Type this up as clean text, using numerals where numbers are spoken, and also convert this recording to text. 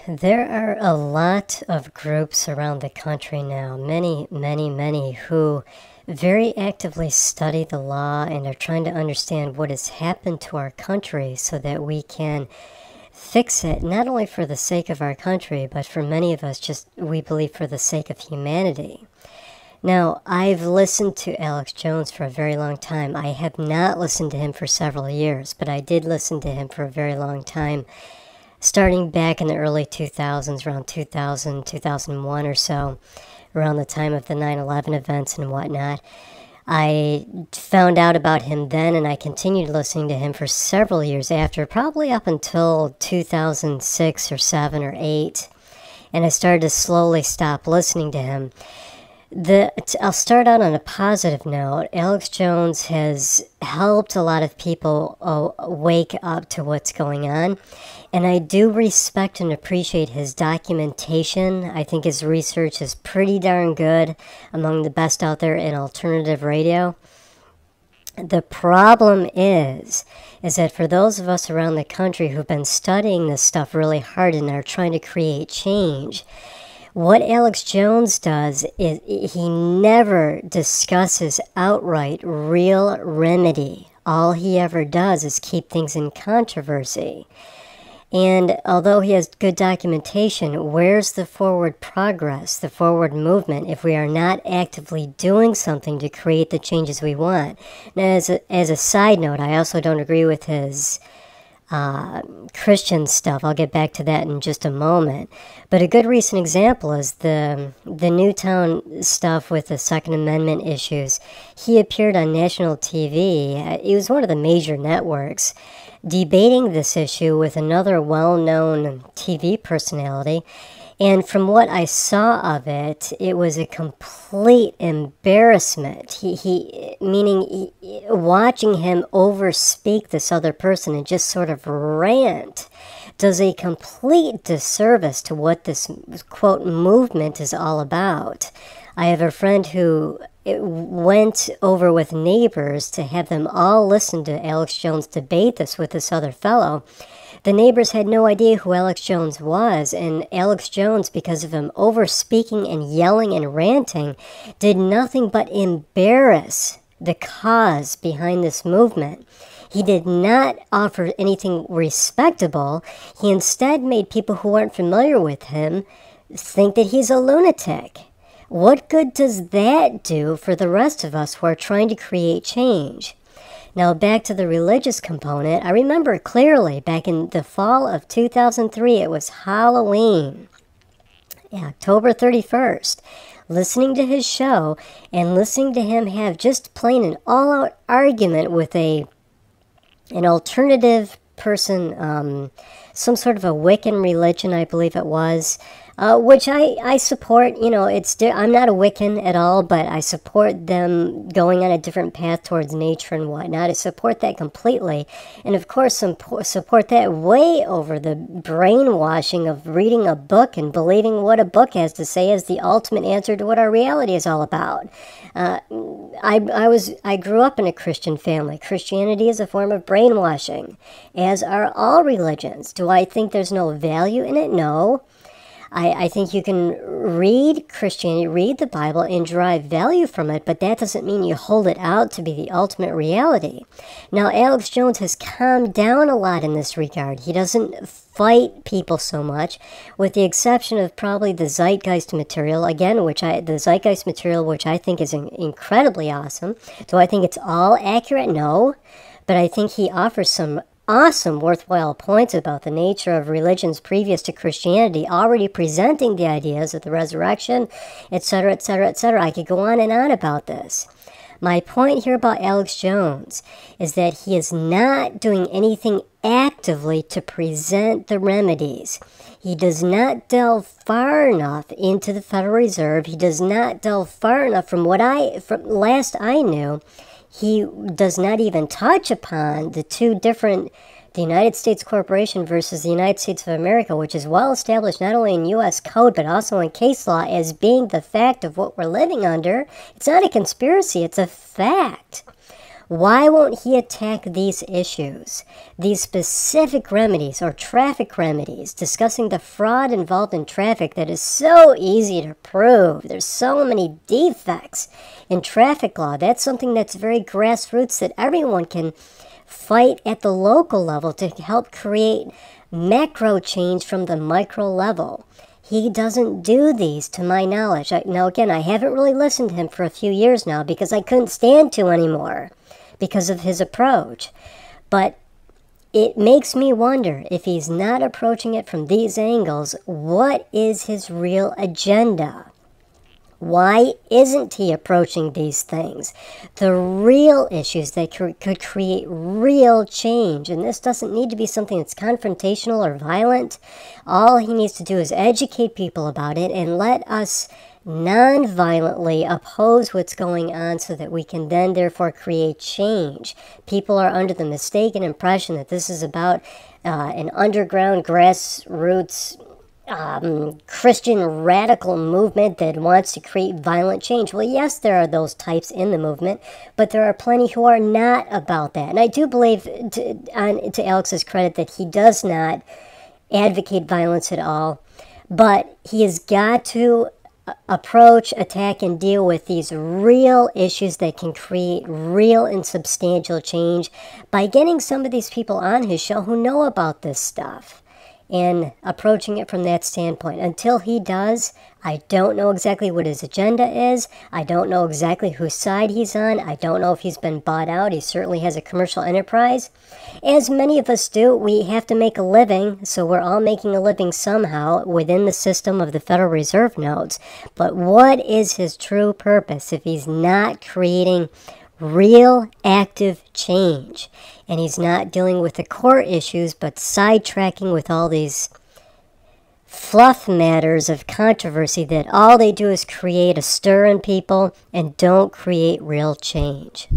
There are a lot of groups around the country now, many, who very actively study the law and are trying to understand what has happened to our country so that we can fix it, not only for the sake of our country, but for many of us, just we believe for the sake of humanity. Now, I've listened to Alex Jones for a very long time. I have not listened to him for several years, but I did listen to him for a very long time, starting back in the early 2000s, around 2000, 2001 or so, around the time of the 9/11 events and whatnot. I found out about him then, and I continued listening to him for several years after, probably up until 2006 or 7 or 8, and I started to slowly stop listening to him. I'll start out on a positive note. Alex Jones has helped a lot of people wake up to what's going on, and I do respect and appreciate his documentation. I think his research is pretty darn good, among the best out there in alternative radio. The problem is that for those of us around the country who've been studying this stuff really hard and are trying to create change, what Alex Jones does is he never discusses outright real remedy. All he ever does is keep things in controversy. And although he has good documentation, where's the forward progress, the forward movement, if we are not actively doing something to create the changes we want? Now, as a side note, I also don't agree with his Christian stuff. I'll get back to that in just a moment. But a good recent example is the Newtown stuff with the Second Amendment issues. He appeared on national TV. It was one of the major networks, debating this issue with another well-known TV personality. And from what I saw of it, it was a complete embarrassment. Watching him overspeak this other person and just sort of rant does a complete disservice to what this, quote, movement is all about. I have a friend who went over with neighbors to have them all listen to Alex Jones debate this with this other fellow. The neighbors had no idea who Alex Jones was, and Alex Jones, because of him over-speaking and yelling and ranting, did nothing but embarrass the cause behind this movement. He did not offer anything respectable. He instead made people who aren't familiar with him think that he's a lunatic. What good does that do for the rest of us who are trying to create change? Now, back to the religious component, I remember clearly back in the fall of 2003, it was Halloween, October 31st, listening to his show and listening to him have just plain an all-out argument with an alternative person, some sort of a Wiccan religion, I believe it was, which I support. You know, I'm not a Wiccan at all, but I support them going on a different path towards nature and whatnot. I support that completely, and of course support that way over the brainwashing of reading a book and believing what a book has to say is the ultimate answer to what our reality is all about. I grew up in a Christian family. Christianity is a form of brainwashing, as are all religions. Do I think there's no value in it? No. I think you can read Christianity, read the Bible, and derive value from it, but that doesn't mean you hold it out to be the ultimate reality. Now, Alex Jones has calmed down a lot in this regard. He doesn't fight people so much, with the exception of probably the Zeitgeist material, again, the Zeitgeist material, which I think is incredibly awesome. Do I think it's all accurate? No. But I think he offers some awesome, worthwhile points about the nature of religions previous to Christianity, already presenting the ideas of the resurrection, etc., etc., etc. I could go on and on about this. My point here about Alex Jones is that he is not doing anything actively to present the remedies. He does not delve far enough into the Federal Reserve. He does not delve far enough from last I knew. He does not even touch upon the United States Corporation versus the United States of America, which is well established not only in U.S. code but also in case law as being the fact of what we're living under. It's not a conspiracy, it's a fact. Why won't he attack these issues, these specific remedies or traffic remedies, discussing the fraud involved in traffic that is so easy to prove? There's so many defects in traffic law. That's something that's very grassroots that everyone can fight at the local level to help create macro change from the micro level. He doesn't do these, to my knowledge. Now, again, I haven't really listened to him for a few years now because I couldn't stand to anymore because of his approach. But it makes me wonder, if he's not approaching it from these angles, what is his real agenda? Why isn't he approaching these things? The real issues that could create real change. And this doesn't need to be something that's confrontational or violent. All he needs to do is educate people about it and let us non-violently oppose what's going on so that we can then therefore create change. People are under the mistaken impression that this is about an underground grassroots Christian radical movement that wants to create violent change. Well, yes, there are those types in the movement, but there are plenty who are not about that. And I do believe, to Alex's credit, that he does not advocate violence at all, but he has got to approach, attack, and deal with these real issues that can create real and substantial change by getting some of these people on his show who know about this stuff and approaching it from that standpoint. Until he does, I don't know exactly what his agenda is. I don't know exactly whose side he's on. I don't know if he's been bought out. He certainly has a commercial enterprise. As many of us do, we have to make a living, so we're all making a living somehow within the system of the Federal Reserve notes. But what is his true purpose if he's not creating real active change, and he's not dealing with the core issues but sidetracking with all these fluff matters of controversy that all they do is create a stir in people and don't create real change?